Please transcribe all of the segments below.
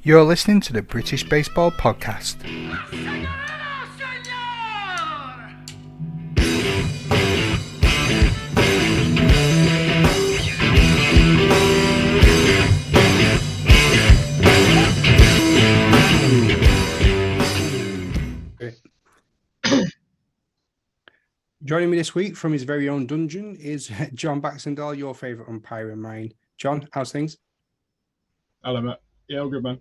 You're listening to the British Baseball Podcast. Joining me this week from his very own dungeon is John Baxendales, your favourite umpire and mine. John, how's things? Hello, Matt. Yeah, all good, man.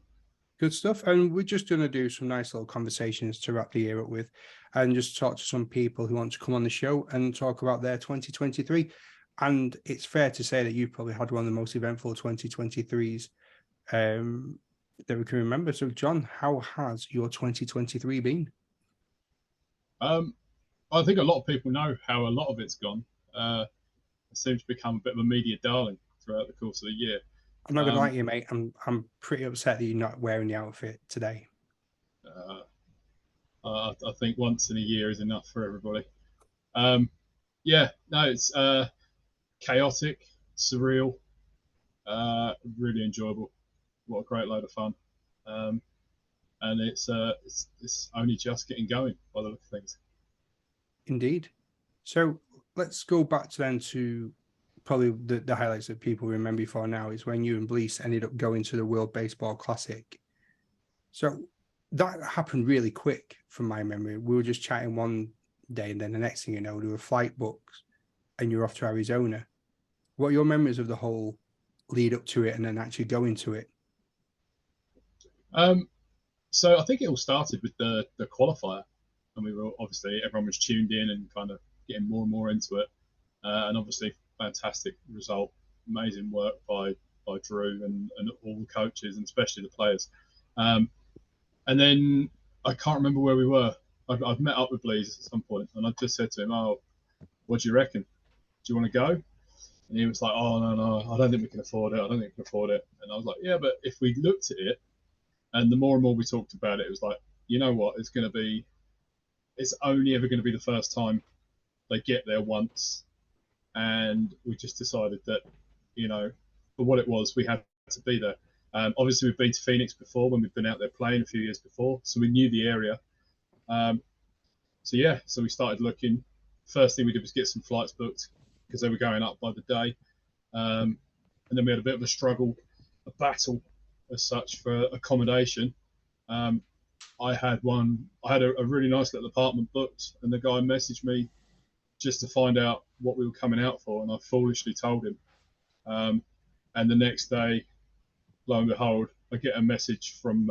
Good stuff. And we're just going to do some nice little conversations to wrap the year up with and just talk to some people who want to come on the show and talk about their 2023. And it's fair to say that you probably had one of the most eventful 2023s that we can remember. So, John, how has your 2023 been? I think a lot of people know how a lot of it's gone. It seems to become a bit of a media darling throughout the course of the year. I'm not going to lie to you, mate. I'm pretty upset that you're not wearing the outfit today. I think once in a year is enough for everybody. It's chaotic, surreal, really enjoyable. What a great load of fun. And it's only just getting going by the look of things. Indeed. So let's go back to probably the highlights that people remember for now is when you and Blease ended up going to the World Baseball Classic. So that happened really quick from my memory. We were just chatting one day and then the next thing you know, there were flight books and you're off to Arizona. What are your memories of the whole lead up to it and then actually going to it? So I think it all started with the qualifier, and we were everyone was tuned in and kind of getting more and more into it, and obviously fantastic result, amazing work by Drew and all the coaches and especially the players. And then I can't remember where we were. I've met up with Blease at some point, and I just said to him, "Oh, what do you reckon? Do you want to go?" And he was like, "Oh no, I don't think we can afford it. I don't think we can afford it." And I was like, "Yeah, but if we looked at it." And the more and more we talked about it, it was like, you know what, it's only ever going to be the first time they get there once. And we just decided that, for what it was, we had to be there. Obviously, we've been to Phoenix before when we've been out there playing a few years before. So we knew the area. So we started looking. First thing we did was get some flights booked because they were going up by the day. And then we had a bit of a battle as such for accommodation. I had a really nice little apartment booked, and the guy messaged me just to find out what we were coming out for, and I foolishly told him. And the next day, lo and behold, I get a message from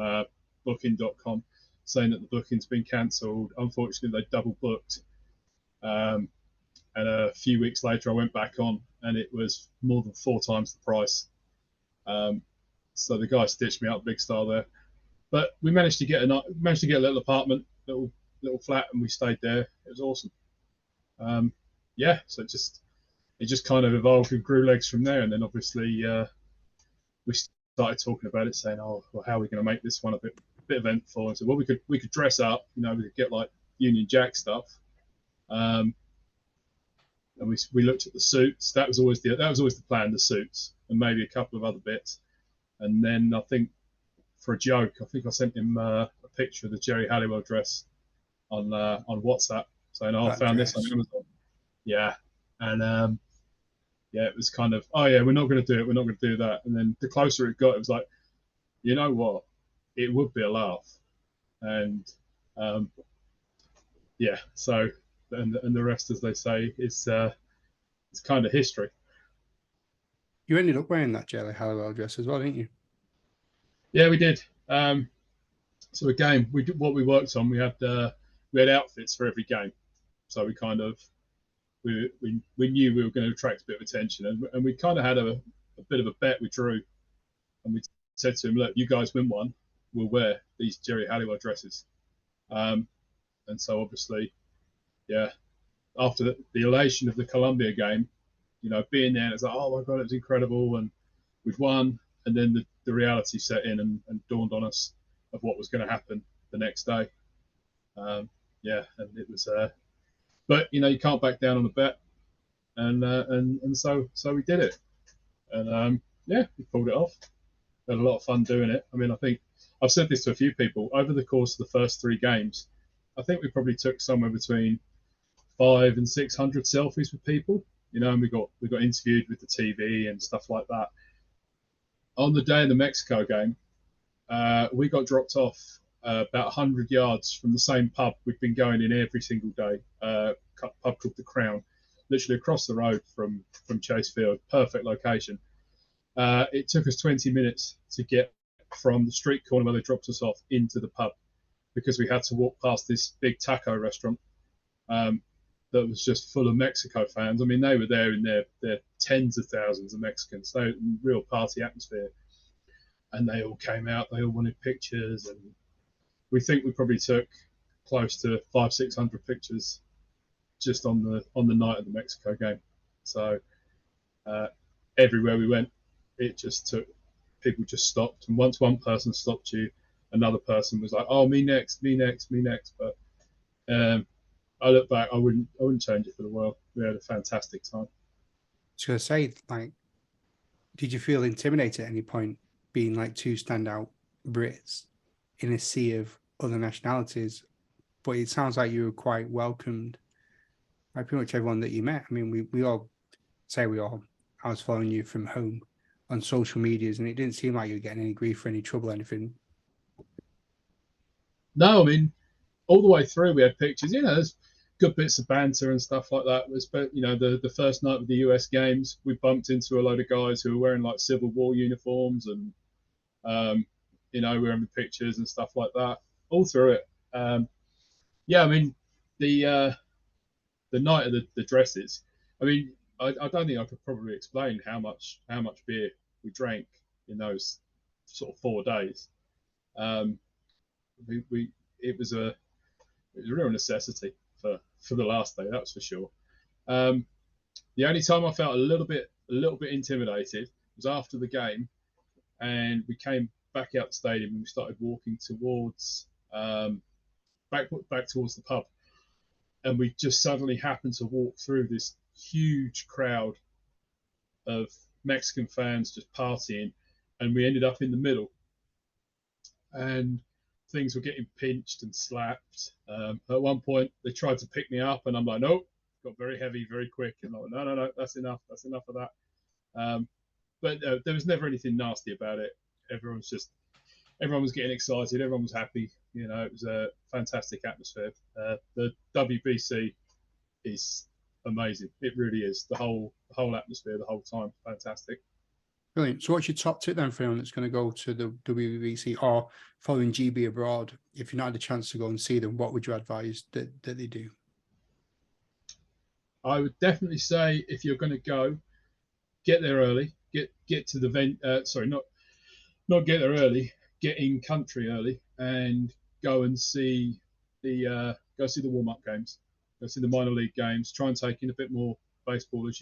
booking.com saying that the booking's been cancelled. Unfortunately, they double booked. And a few weeks later, I went back on, and it was more than 4 times the price. So the guy stitched me up big style there, but we managed to get a little apartment, little flat, and we stayed there. It was awesome. So it just kind of evolved and grew legs from there. And then obviously we started talking about it, saying, "Oh, well, how are we going to make this one a bit eventful?" And so, well, we could dress up, we could get like Union Jack stuff. And we looked at the suits. That was always the plan, the suits, and maybe a couple of other bits. And then I think for a joke, I sent him a picture of the Jerry Halliwell dress on WhatsApp saying, "Oh, I found this on Amazon." Yeah. And it was kind of, "Oh yeah, we're not going to do it. We're not going to do that." And then the closer it got, it was like, you know what? It would be a laugh. And so and the rest, as they say, is it's kind of history. You ended up wearing that Jerry Halliwell dress as well, didn't you? Yeah, we did. So again, what we worked on. We had outfits for every game, so we kind of we knew we were going to attract a bit of attention, and we kind of had a bit of a bet with Drew, and we said to him, "Look, you guys win one, we'll wear these Jerry Halliwell dresses." And so obviously, after the elation of the Columbia game, being there, and it's like, "Oh my God, it was incredible," and we'd won. And then the reality set in and dawned on us of what was going to happen the next day. And it was, but you can't back down on a bet, and so we did it, and we pulled it off. Had a lot of fun doing it. I mean, I think I've said this to a few people over the course of the first 3 games. I think we probably took somewhere between 500 and 600 selfies with people, and we got interviewed with the TV and stuff like that. On the day of the Mexico game, we got dropped off about 100 yards from the same pub we'd been going in every single day, pub called The Crown, literally across the road from Chase Field, perfect location. It took us 20 minutes to get from the street corner where they dropped us off into the pub, because we had to walk past this big taco restaurant that was just full of Mexico fans. I mean, they were there in their tens of thousands of Mexicans, so real party atmosphere. And they all came out, they all wanted pictures, and we think we probably took close to 500-600 pictures just on the night of the Mexico game. So everywhere we went, it just took, people just stopped, and once one person stopped you, another person was like, "Oh, me next, me next, me next." But I look back, I wouldn't change it for the world. We had a fantastic time. I was going to say, like, did you feel intimidated at any point, being like 2 standout Brits in a sea of other nationalities? But it sounds like you were quite welcomed by pretty much everyone that you met. I mean, we all say I was following you from home on social medias, and it didn't seem like you were getting any grief or any trouble or anything. No, I mean, all the way through we had pictures. There's good bits of banter and stuff like that. But the first night of the US games, we bumped into a load of guys who were wearing like Civil War uniforms, and we were in the pictures and stuff like that all through it. I mean, the night of the dresses. I mean, I don't think I could probably explain how much beer we drank in those sort of 4 days. It was a real necessity for the last day, that's for sure. The only time I felt a little bit intimidated was after the game, and we came back out the stadium and we started walking towards back towards the pub, and we just suddenly happened to walk through this huge crowd of Mexican fans just partying, and we ended up in the middle, and things were getting pinched and slapped. At one point, they tried to pick me up, and I'm like, nope. Got very heavy, very quick, and I'm like, no, that's enough of that. But there was never anything nasty about it. Everyone was getting excited. Everyone was happy. It was a fantastic atmosphere. The WBC is amazing. It really is. The whole atmosphere, the whole time, fantastic. Brilliant. So what's your top tip then for anyone that's going to go to the WBC or following GB abroad? If you've not had a chance to go and see them, what would you advise that they do? I would definitely say, if you're going to go, get there early. Get to the event. Not get there early. Get in country early and go and see the warm-up games. Go see the minor league games. Try and take in a bit more baseball as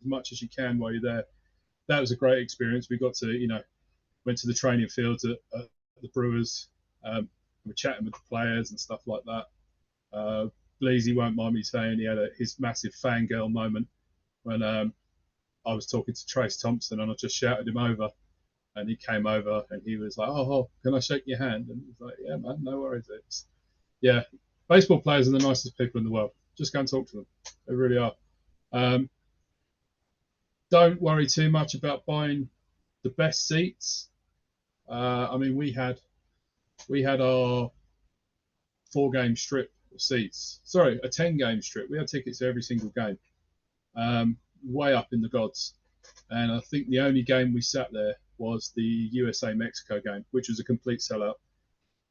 much as you can while you're there. That was a great experience. We got to, went to the training fields at the Brewers. We were chatting with the players and stuff like that. Bleasy won't mind me saying he had his massive fangirl moment when I was talking to Trace Thompson, and I just shouted him over, and he came over and he was like, "Oh, can I shake your hand?" And he's like, "Yeah, man, no worries." Baseball players are the nicest people in the world. Just go and talk to them. They really are. Don't worry too much about buying the best seats. I mean, we had our 4-game strip of seats. Sorry, a 10-game strip. We had tickets to every single game, way up in the gods. And I think the only game we sat there was the USA-Mexico game, which was a complete sellout.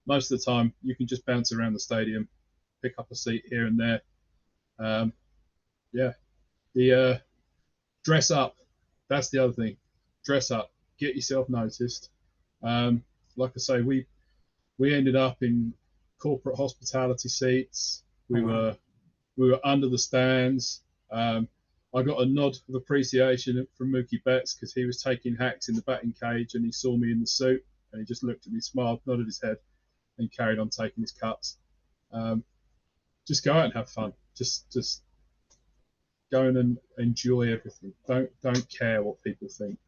Most of the time, you can just bounce around the stadium, pick up a seat here and there. The dress up. That's the other thing. Dress up. Get yourself noticed. Like I say, we ended up in corporate hospitality seats. We were under the stands. I got a nod of appreciation from Mookie Betts because he was taking hacks in the batting cage, and he saw me in the suit, and he just looked at me, smiled, nodded his head, and carried on taking his cuts. Just go out and have fun. Just go in and enjoy everything. Don't care what people think.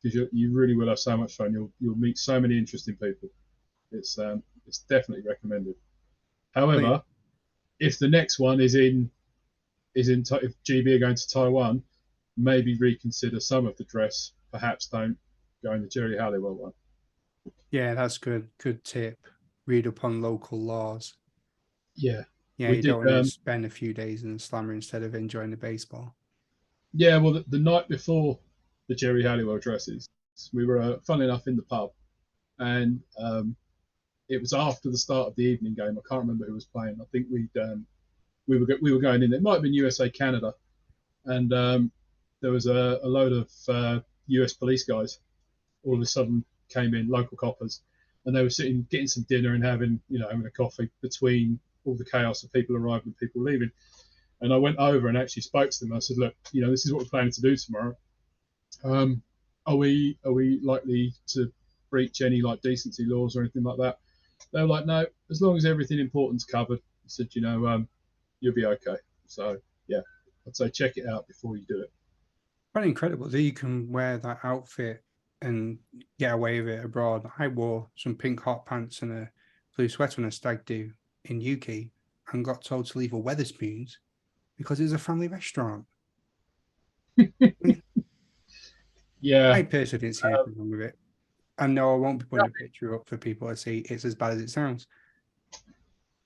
because you really will have so much fun. You'll meet so many interesting people. It's definitely recommended. However, if the next one is in if GB are going to Taiwan, maybe reconsider some of the dress. Perhaps don't go in the Jerry Halliwell one. Yeah, that's good. Good tip. Read up on local laws. Yeah. Yeah, you don't want to spend a few days in the slammer instead of enjoying the baseball. Yeah, well, the night before the Jerry Halliwell dresses, we were, funnily enough, in the pub, and it was after the start of the evening game. I can't remember who was playing. I think we were going in. It might have been USA Canada, and there was a load of US police guys. All of a sudden came in, local coppers, and they were sitting getting some dinner and having a coffee between all the chaos of people arriving and people leaving. And I went over and actually spoke to them. I said, look, this is what we're planning to do tomorrow. Are we likely to breach any decency laws or anything like that? They were like, no, as long as everything important's covered. I said, you'll be okay. So yeah, I'd say check it out before you do it. Quite incredible that you can wear that outfit and get away with it abroad. I wore some pink hot pants and a blue sweater on a stag do in UK and got told to leave a Wetherspoons because it was a family restaurant. Yeah. I personally didn't see anything wrong with it. And no, I won't be putting a picture up for people to see. It's as bad as it sounds.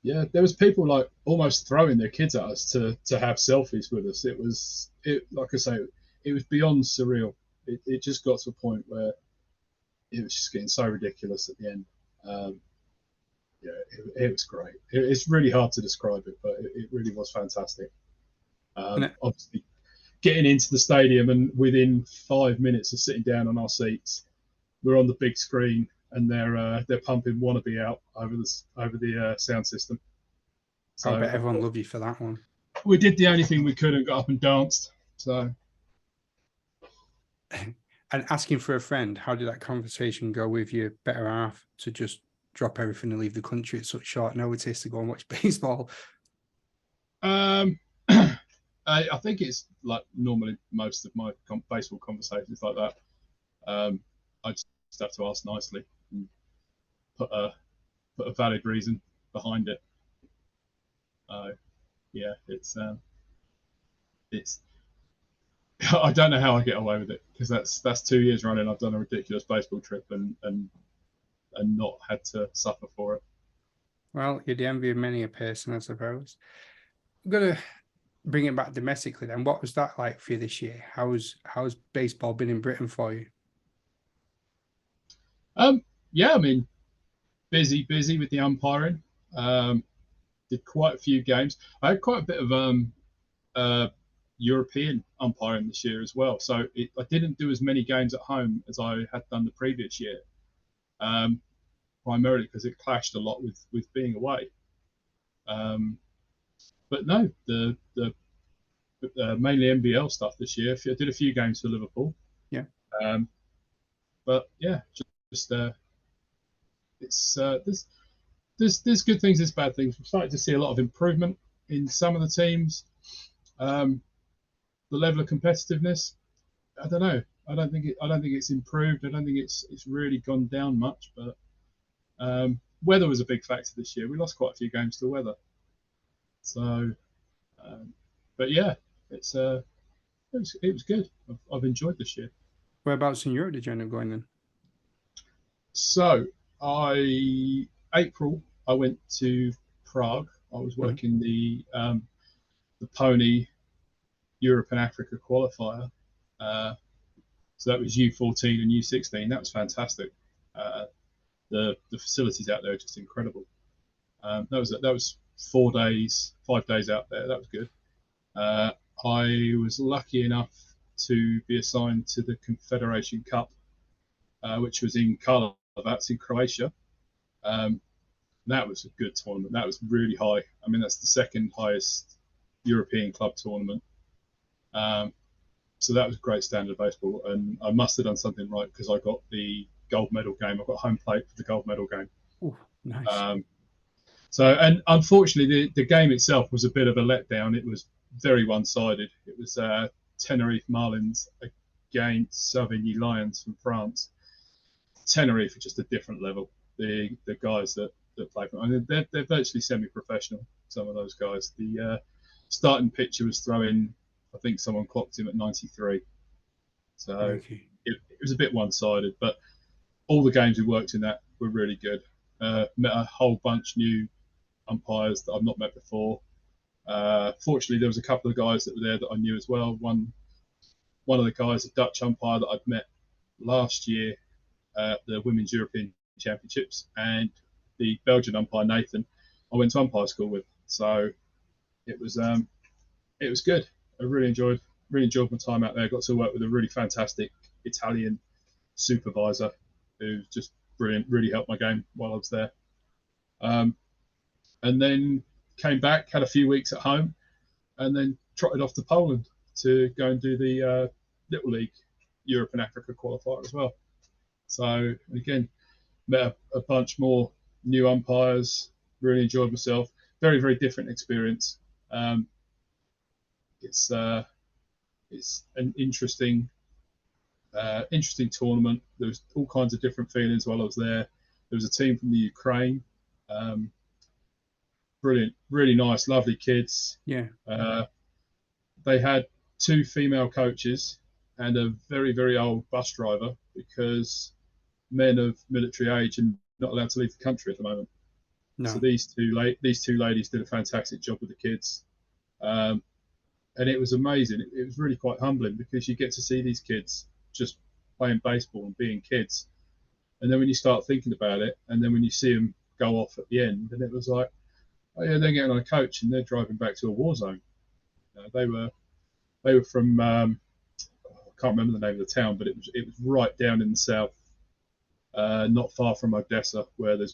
Yeah, there was people almost throwing their kids at us to have selfies with us. Like I say, it was beyond surreal. It just got to a point where it was just getting so ridiculous at the end. It was great. It's really hard to describe it, but it really was fantastic. Obviously, getting into the stadium and within 5 minutes of sitting down on our seats, we're on the big screen and they're pumping "Wannabe" out over the sound system. So I bet everyone loved you for that one. We did the only thing we could and got up and danced. So. And asking for a friend, how did that conversation go with your better half to just drop everything and leave the country at such short notice to go and watch baseball? I think it's like normally most of my baseball conversations like that. I just have to ask nicely and put a valid reason behind it. Yeah, it's I don't know how I get away with it because that's 2 years running. I've done a ridiculous baseball trip and not had to suffer for it. Well, you're the envy of many a person, I suppose. I'm gonna bring it back domestically then. What was that like for you this year? How's baseball been in Britain for you? Yeah, I mean, busy with the umpiring. Did quite a few games. I had quite a bit of European umpiring this year as well. So I didn't do as many games at home as I had done the previous year, primarily because it clashed a lot with being away. But no, the mainly NBL stuff this year. I did a few games for Liverpool. Yeah. But yeah, just there's good things, there's bad things. We're starting to see a lot of improvement in some of the teams. The level of competitiveness, I don't know. I don't think it's improved. I don't think it's really gone down much. But weather was a big factor this year. We lost quite a few games to weather. So, but yeah, it was good. I've enjoyed this year. Whereabouts in Europe did you end up going then? So April I went to Prague. I was working the Pony Europe and Africa qualifier. So that was U14 and U16. That was fantastic. The facilities out there are just incredible. That was 5 days out there. That was good. I was lucky enough to be assigned to the Confederation Cup, which was in Karlovac in Croatia. That was a good tournament. That was really high. I mean, that's the second highest European club tournament. So that was a great standard of baseball, and I must have done something right because I got the gold medal game. I got home plate for the gold medal game. Oh, nice. And unfortunately, the game itself was a bit of a letdown. It was very one-sided. It was Tenerife Marlins against Savigny Lions from France. Tenerife are just a different level. The guys that play for them, they're virtually semi-professional. Some of those guys. The starting pitcher was throwing. I think someone clocked him at 93. So it was a bit one-sided, but all the games we worked in that were really good. Met a whole bunch new umpires that I've not met before. Fortunately, there was a couple of guys that were there that I knew as well. One of the guys, a Dutch umpire that I'd met last year at the Women's European Championships, and the Belgian umpire Nathan, I went to umpire school with. So it was good. I really enjoyed my time out there. Got to work with a really fantastic Italian supervisor who was just brilliant. Really helped my game while I was there. And then came back, had a few weeks at home, and then trotted off to Poland to go and do the Little League Europe and Africa qualifier as well. So again, met a bunch more new umpires. Really enjoyed myself. Very, very different experience. It's an interesting tournament. There was all kinds of different feelings while I was there. There was a team from the Ukraine. Brilliant, really nice, lovely kids. Yeah. They had 2 female coaches and a very, very old bus driver, because men of military age are not allowed to leave the country at the moment. No. So these two ladies did a fantastic job with the kids. And it was amazing. It was really quite humbling, because you get to see these kids just playing baseball and being kids. And then when you start thinking about it, and then when you see them go off at the end, and it was like, oh yeah, they're getting on a coach and they're driving back to a war zone. They were from I can't remember the name of the town, but it was right down in the south, not far from Odessa, where there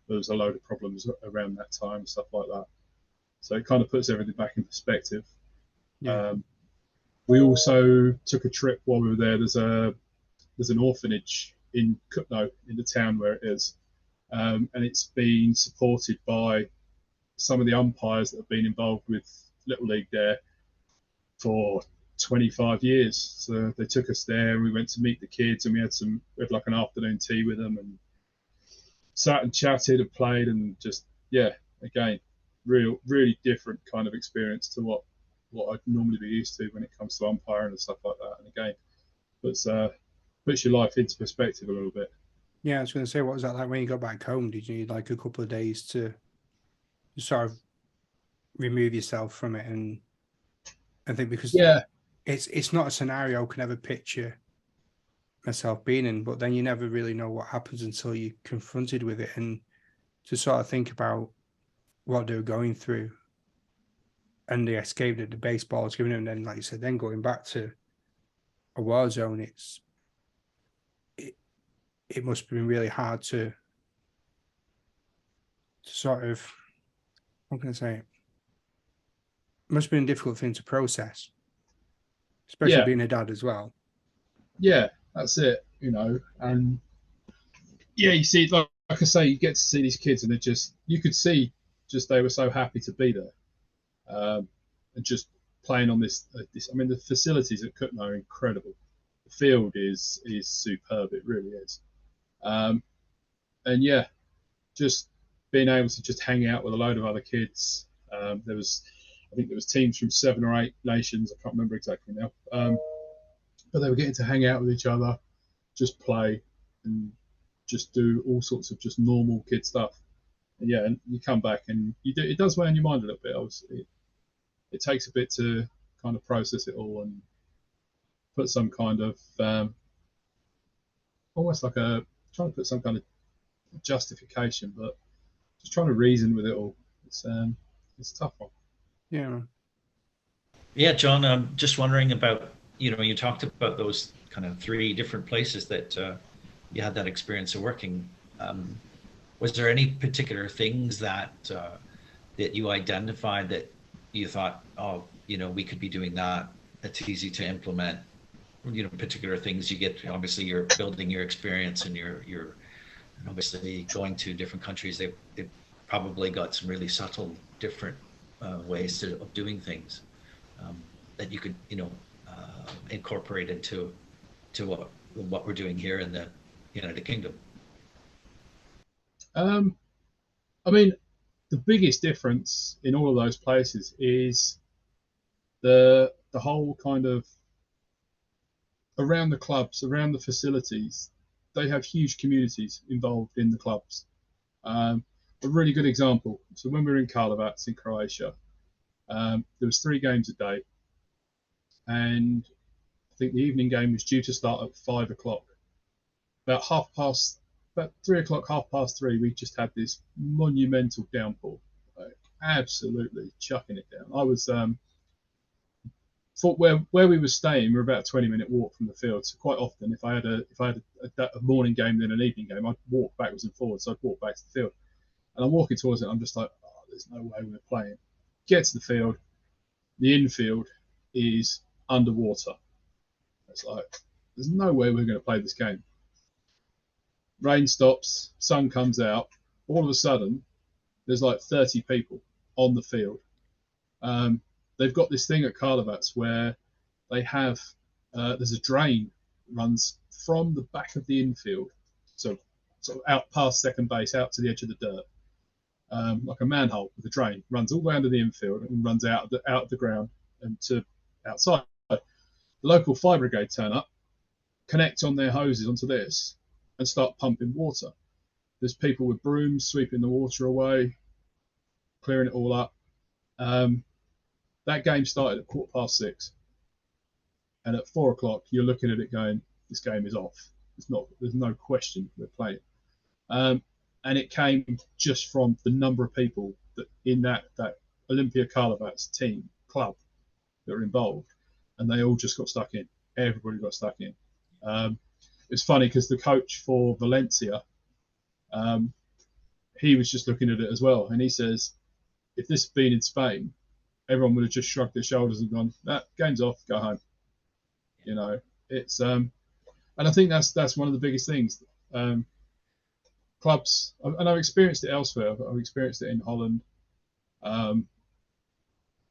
was a load of problems around that time and stuff like that. So it kind of puts everything back in perspective. Yeah. We also took a trip while we were there. There's an orphanage in Kutno, in the town where it is, and it's been supported by some of the umpires that have been involved with Little League there for 25 years. So they took us there, and we went to meet the kids, and we had like an afternoon tea with them, and sat and chatted and played, and just, yeah, again, really different kind of experience to what I'd normally be used to when it comes to umpiring and stuff like that. And again, puts your life into perspective a little bit. Yeah, I was going to say, what was that like when you got back home? Did you need like a couple of days to sort of remove yourself from it? And I think because it's not a scenario I can ever picture myself being in, but then you never really know what happens until you're confronted with it, and to sort of think about what they were going through and the escape that the baseball was giving them, and then, like you said, then going back to a war zone, it must have been really hard to sort of, what can I say? It must have been a difficult thing to process, especially being a dad as well. Yeah, that's it, and yeah, you see, like I say, you get to see these kids, and you could see just they were so happy to be there, and just playing on this. I mean, the facilities at Kutno are incredible. The field is superb. It really is. And yeah, just being able to just hang out with a load of other kids. I think there was teams from 7 or 8 nations. I can't remember exactly now. But they were getting to hang out with each other, just play, and just do all sorts of just normal kid stuff. And yeah, and you come back, and it does weigh on your mind a little bit. It takes a bit to kind of process it all and put some kind of almost like trying to put some kind of justification, but just trying to reason with it all. It's a tough one. Yeah. Yeah, John, I'm just wondering about, you talked about those kind of 3 different places that you had that experience of working. Was there any particular things that you identified that you thought, oh, we could be doing that? It's easy to implement. Particular things you get. Obviously, you're building your experience, and you're obviously going to different countries. They've probably got some really subtle, different ways of doing things that you could, incorporate into what we're doing here in the United Kingdom? I mean, the biggest difference in all of those places is the whole kind of around the clubs, around the facilities. They have huge communities involved in the clubs. A really good example. So when we were in Karlovac in Croatia, there was 3 games a day, and I think the evening game was due to start at 5 o'clock. About 3 o'clock, 3:30, we just had this monumental downpour, like absolutely chucking it down. I was where we were staying, we're about a 20-minute walk from the field. So quite often, if I had a morning game then an evening game, I'd walk backwards and forwards. So I'd walk back to the field, and I'm walking towards it. I'm just like, oh, there's no way we're playing. Get to the field, the infield is underwater. It's like, there's no way we're going to play this game. Rain stops, sun comes out. All of a sudden, there's like 30 people on the field. They've got this thing at Karlovac where they have there's a drain runs from the back of the infield, so out past second base, out to the edge of the dirt, like a manhole with a drain, runs all the way under the infield and runs out of the ground and to outside. The local fire brigade turn up, connect on their hoses onto this, and start pumping water. There's people with brooms sweeping the water away, clearing it all up. That game started at 6:15, and at 4 o'clock you're looking at it going, this game is off. There's no question we're playing. And it came just from the number of people that in that Olympia Karlovac team club that were involved, and they all just got stuck in. Everybody got stuck in. It's funny because the coach for Valencia, he was just looking at it as well, and he says, if this had been in Spain, everyone would have just shrugged their shoulders and gone, "That game's off, go home." It's and I think that's one of the biggest things. Clubs, and I've experienced it elsewhere. I've experienced it in Holland,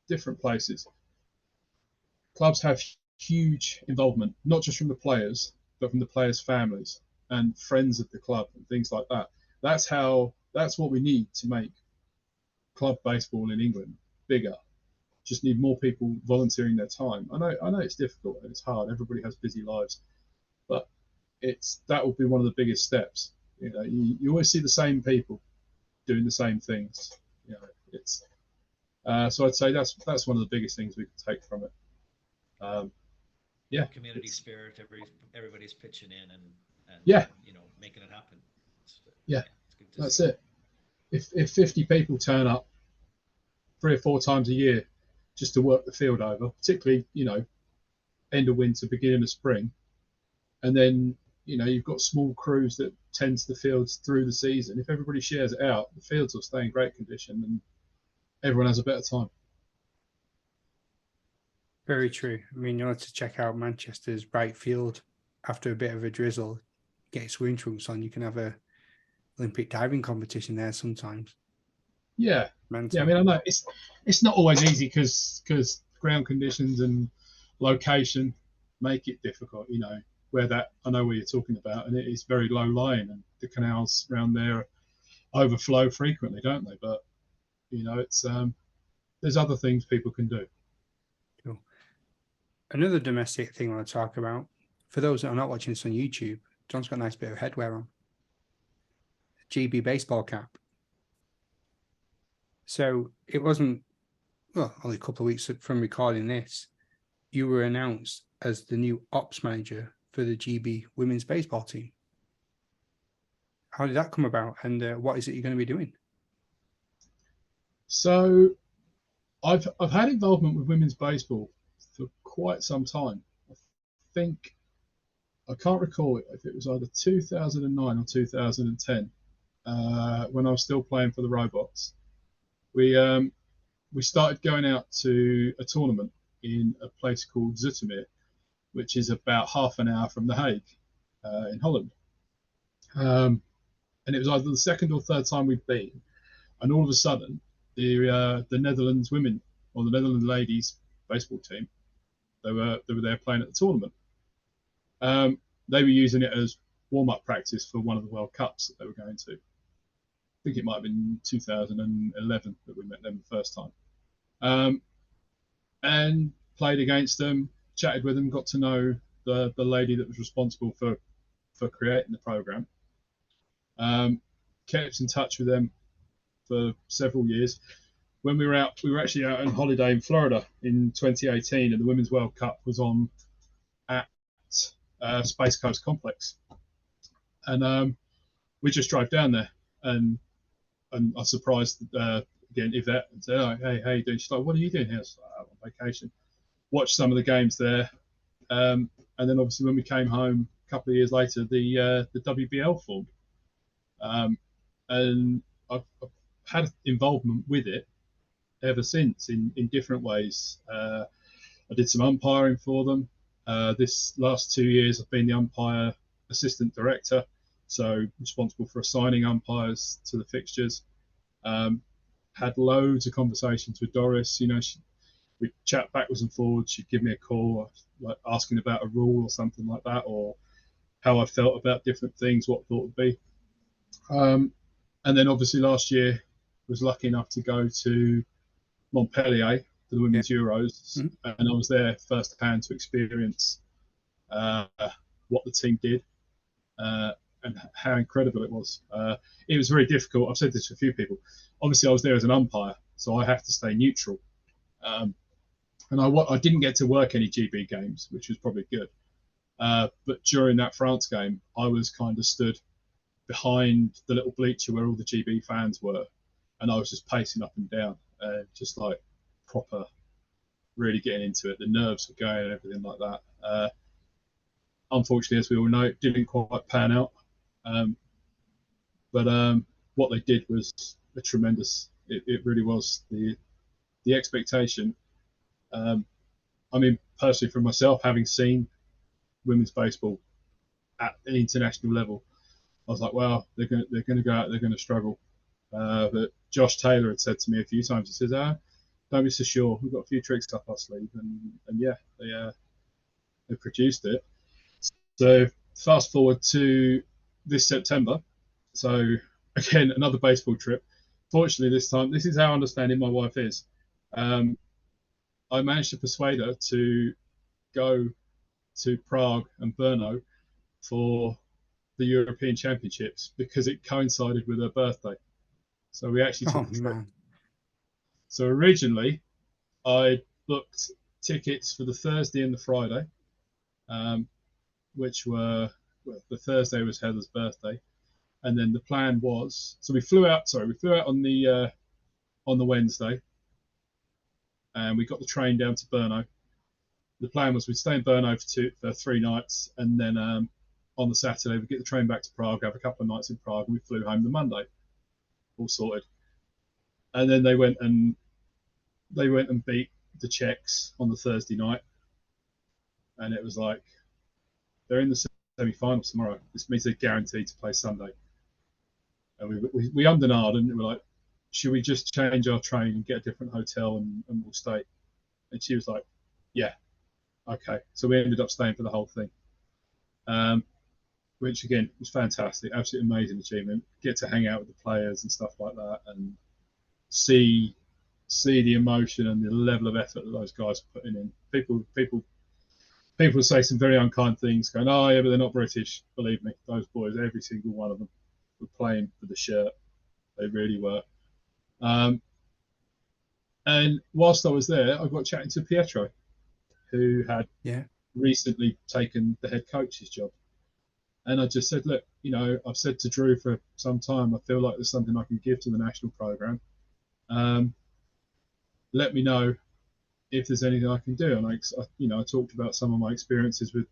different places. Clubs have huge involvement, not just from the players, but from the players' families and friends of the club and things like that. That's what we need to make club baseball in England bigger. Just need more people volunteering their time. I know it's difficult and it's hard. Everybody has busy lives, but that will be one of the biggest steps. You always see the same people doing the same things. So I'd say that's one of the biggest things we can take from it. Community spirit. Everybody's pitching in and making it happen. It's good to see. It. If 50 people turn up 3 or 4 times a year just to work the field over, particularly end of winter, beginning of spring, and then you've got small crews that tend the fields through the season. If everybody shares it out, the fields will stay in great condition and everyone has a better time. Very true. I mean, you want to check out Manchester's bright field after a bit of a drizzle, get swim trunks on. You can have a Olympic diving competition there sometimes. Yeah. Mental. Yeah, I mean, I know it's not always easy because ground conditions and location make it difficult. I know where you're talking about, and it is very low lying, and the canals around there overflow frequently, don't they? But it's there's other things people can do. Cool. Another domestic thing I want to talk about, for those that are not watching this on YouTube, John's got a nice bit of headwear on. GB baseball cap. So it wasn't, only a couple of weeks from recording this, you were announced as the new ops manager for the GB women's baseball team. How did that come about, and what is it you're going to be doing? So I've had involvement with women's baseball for quite some time. I can't recall if it was either 2009 or 2010 when I was still playing for the Robots. We started going out to a tournament in a place called Zoetermeer, which is about half an hour from The Hague in Holland. And it was either the second or third time we'd been, and all of a sudden the Netherlands women or the Netherlands ladies baseball team They were there playing at the tournament. They were using it as warm-up practice for one of the World Cups that they were going to. I think it might have been 2011 that we met them the first time. And played against them, chatted with them, got to know the lady that was responsible for creating the program. Kept in touch with them for several years. When we were actually out on holiday in Florida in 2018, and the Women's World Cup was on at Space Coast Complex, and we just drove down there, and I surprised again Yvette and said, "Oh, hey, how you doing?" She's like, "What are you doing here?" I was like, "I'm on vacation." Watched some of the games there, and then obviously when we came home a couple of years later, the WBL formed, and I've had involvement with it ever since in different ways. I did some umpiring for them. This last 2 years, I've been the umpire assistant director, so responsible for assigning umpires to the fixtures. Had loads of conversations with Doris. We'd chat backwards and forwards. She'd give me a call, like asking about a rule or something like that, or how I felt about different things, what I thought would be. And then obviously last year, was lucky enough to go to Montpellier for the Women's Euros, and I was there firsthand to experience what the team did and how incredible it was. It was very difficult. I've said this to a few people. Obviously, I was there as an umpire, so I have to stay neutral. And I didn't get to work any GB games, which was probably good. But during that France game, I was kind of stood behind the little bleacher where all the GB fans were, and I was just pacing up and down, just like proper, really getting into it. The nerves were going and everything like that. Unfortunately, as we all know, it didn't quite pan out. But what they did was a tremendous. It really was the expectation. I mean, personally, for myself, having seen women's baseball at an international level, I was like, well, they're going to go out, they're going to struggle. But Josh Taylor had said to me a few times, he says, don't be so sure, we've got a few tricks up our sleeve. And yeah, they produced it. So fast forward to this September. So again, another baseball trip. Fortunately, this time, this is how understanding my wife is. I managed to persuade her to go to Prague and Brno for the European Championships because it coincided with her birthday. So we actually took a trip. Man. So originally, I booked tickets for the Thursday and the Friday, which were the Thursday was Heather's birthday, and then the plan was we flew out on the Wednesday, and we got the train down to Brno. The plan was we'd stay in Brno for 3 nights, and then on the Saturday we'd get the train back to Prague, have a couple of nights in Prague, and we flew home the Monday, all sorted. And then they went and beat the Czechs on the Thursday night, and it was like they're in the semi-finals tomorrow. This means they're guaranteed to play Sunday. And we ummed and ahed, and we were like, should we just change our train and get a different hotel and we'll stay? And she was like, yeah, okay. So we ended up staying for the whole thing, which again was fantastic, absolutely amazing achievement. Get to hang out with the players and stuff like that, and see the emotion and the level of effort that those guys are putting in. People say some very unkind things, going, "Oh yeah, but they're not British." Believe me, those boys, every single one of them, were playing for the shirt. They really were. And whilst I was there, I got chatting to Pietro, who had recently taken the head coach's job. And I just said, look, I've said to Drew for some time, I feel like there's something I can give to the national program. Let me know if there's anything I can do. And I talked about some of my experiences with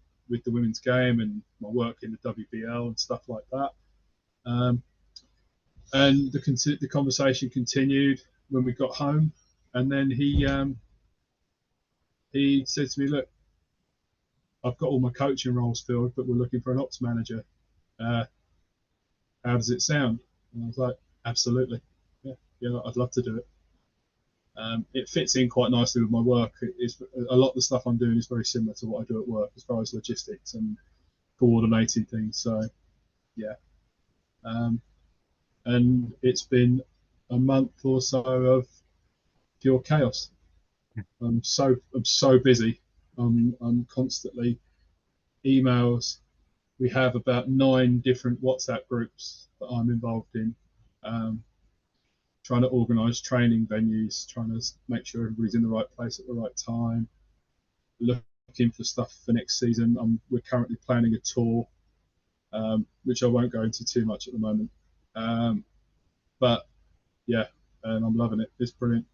the women's game and my work in the WBL and stuff like that. And the conversation continued when we got home, and then he said to me, look, I've got all my coaching roles filled, but we're looking for an ops manager. How does it sound? And I was like, absolutely. Yeah, I'd love to do it. It fits in quite nicely with my work. A lot of the stuff I'm doing is very similar to what I do at work as far as logistics and coordinating things. So, yeah. And it's been a month or so of pure chaos. I'm so busy. I'm constantly emails. We have about 9 different WhatsApp groups that I'm involved in, trying to organise training venues, trying to make sure everybody's in the right place at the right time, looking for stuff for next season. We're currently planning a tour, which I won't go into too much at the moment. But yeah, and I'm loving it. It's brilliant.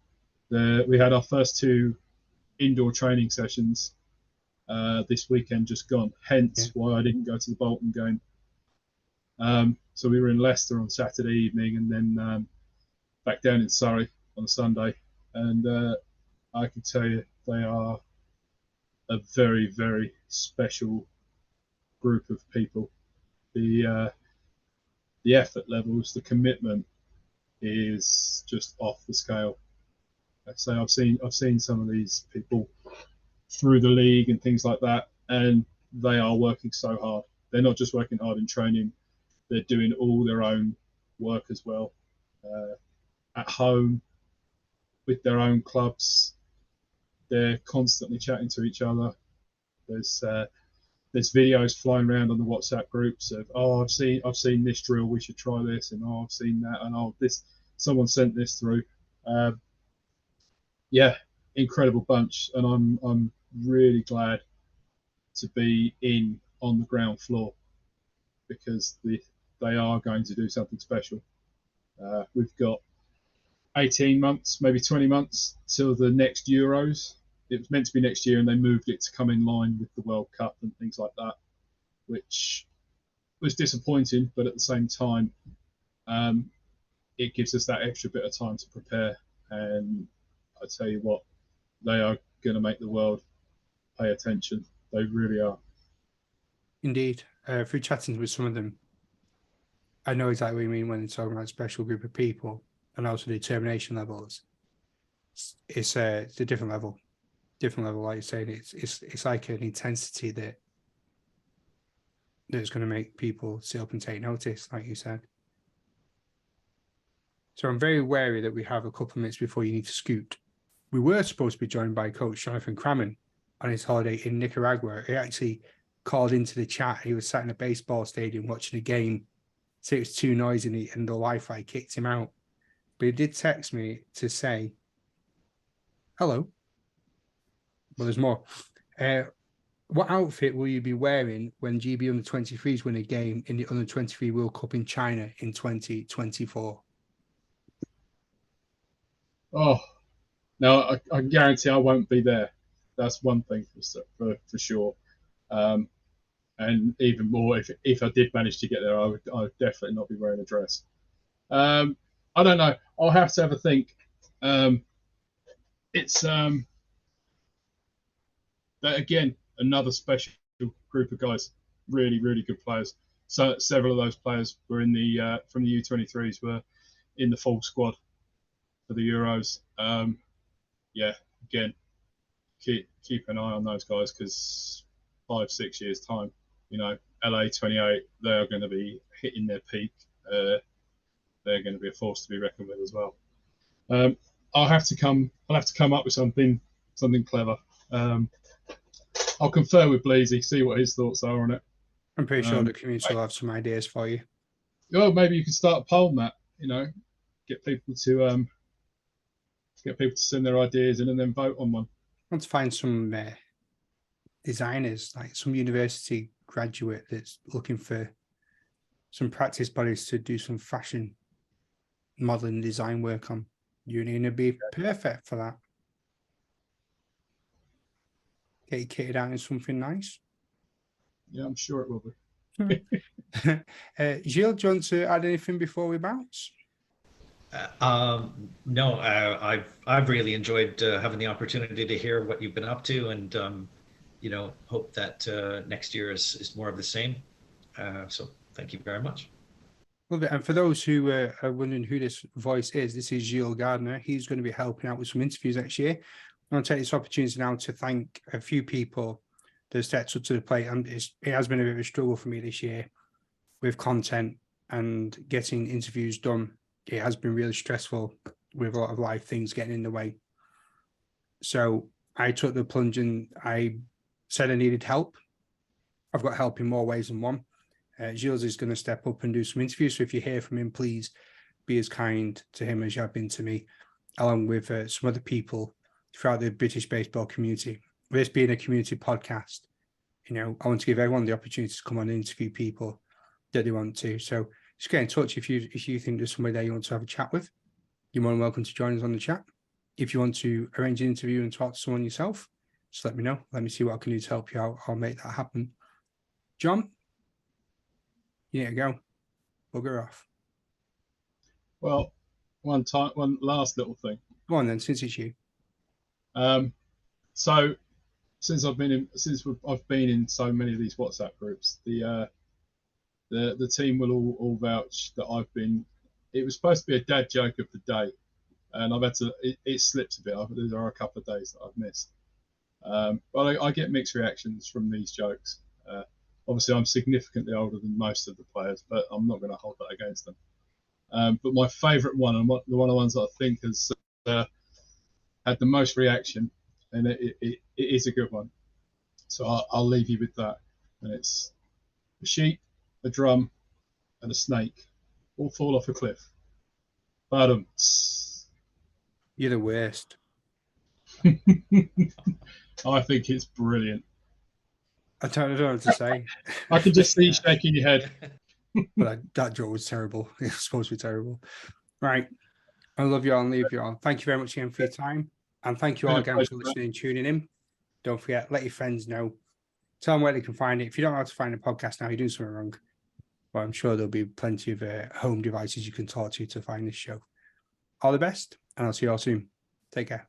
We had our first 2 indoor training sessions this weekend just gone, hence why I didn't go to the Bolton game. So we were in Leicester on Saturday evening and then back down in Surrey on Sunday. And I can tell you they are a very, very special group of people. The effort levels, the commitment is just off the scale. Like I say, I've seen some of these people through the league and things like that, and they are working so hard. They're not just working hard in training; they're doing all their own work as well, at home, with their own clubs. They're constantly chatting to each other. There's videos flying around on the WhatsApp groups of, I've seen this drill, we should try this, and I've seen that, and someone sent this through. Yeah, incredible bunch, and I'm really glad to be on the ground floor because they are going to do something special. We've got 18 months, maybe 20 months till the next Euros. It was meant to be next year, and they moved it to come in line with the World Cup and things like that, which was disappointing. But at the same time, it gives us that extra bit of time to prepare. And I tell you what, they are going to make the world pay attention. They really are. Indeed. Through chatting with some of them, I know exactly what you mean when you're talking about a special group of people and also the determination levels. It's a different level. Different level, like you're saying. It's like an intensity that's going to make people sit up and take notice, like you said. So I'm very wary that we have a couple of minutes before you need to scoot. We were supposed to be joined by Coach Jonathan Crammon on his holiday in Nicaragua. He actually called into the chat. He was sat in a baseball stadium watching a game. So it was too noisy and the Wi-Fi kicked him out. But he did text me to say, hello. Well, there's more. What outfit will you be wearing when GB Under-23s win a game in the Under-23 World Cup in China in 2024? Oh, no, I guarantee I won't be there. That's one thing for sure. And even more, if I did manage to get there, I would definitely not be wearing a dress. I don't know. I'll have to have a think. It's but again, another special group of guys, really, really good players. So several of those players were in the from the U23s were in the full squad for the Euros. Yeah, again, keep an eye on those guys because 5-6 years time, LA 28, they are going to be hitting their peak. They're going to be a force to be reckoned with as well. I'll have to come up with something clever. I'll confer with Bleasy, see what his thoughts are on it. I'm pretty sure the community will have some ideas for you. Oh, maybe you can start a poll, Matt. Get people to send their ideas in and then vote on one. I want to find some designers, like some university graduate that's looking for some practice bodies to do some fashion modeling design work on. You're going to be perfect for that. Get you kitted out in something nice. Yeah, I'm sure it will be. Gilles, do you want to add anything before we bounce? No, I've really enjoyed having the opportunity to hear what you've been up to, and hope that next year is more of the same. So thank you very much. Love it. And for those who are wondering who this voice is, this is Gilles Gardner. He's going to be helping out with some interviews next year. I want to take this opportunity now to thank a few people that have stepped up to the plate. And it has been a bit of a struggle for me this year with content and getting interviews done. It has been really stressful with a lot of life things getting in the way. So I took the plunge and I said I needed help. I've got help in more ways than one. Gilles is going to step up and do some interviews. So if you hear from him, please be as kind to him as you have been to me, along with some other people throughout the British baseball community. With this being a community podcast, you know, I want to give everyone the opportunity to come on and interview people that they want to. So just get in touch if you think there's somebody there you want to have a chat with. You're more than welcome to join us on the chat. If you want to arrange an interview and talk to someone yourself, just let me know. Let me see what I can do to help you out. I'll make that happen. John, you need to go. Bugger off. Well, one last little thing. Go on then, since it's you. So since I've been in so many of these WhatsApp groups, the team will all vouch that I've been. It was supposed to be a dad joke of the day, and I've had to. It slipped a bit. There are a couple of days that I've missed, but I get mixed reactions from these jokes. Obviously, I'm significantly older than most of the players, but I'm not going to hold that against them. But my favourite one, and one of the ones that I think has had the most reaction, and it is a good one. So I'll leave you with that. And it's a sheep, a drum, and a snake all fall off a cliff. You're the worst. I think it's brilliant. I don't know what to say. I can just see you shaking your head. But that joke was terrible. It was supposed to be terrible. Right. I love you all and leave you all. Thank you very much again for your time. And thank you all again for listening and tuning in. Don't forget, let your friends know. Tell them where they can find it. If you don't know how to find a podcast now, you're doing something wrong. But I'm sure there'll be plenty of home devices you can talk to find this show. All the best, and I'll see you all soon. Take care.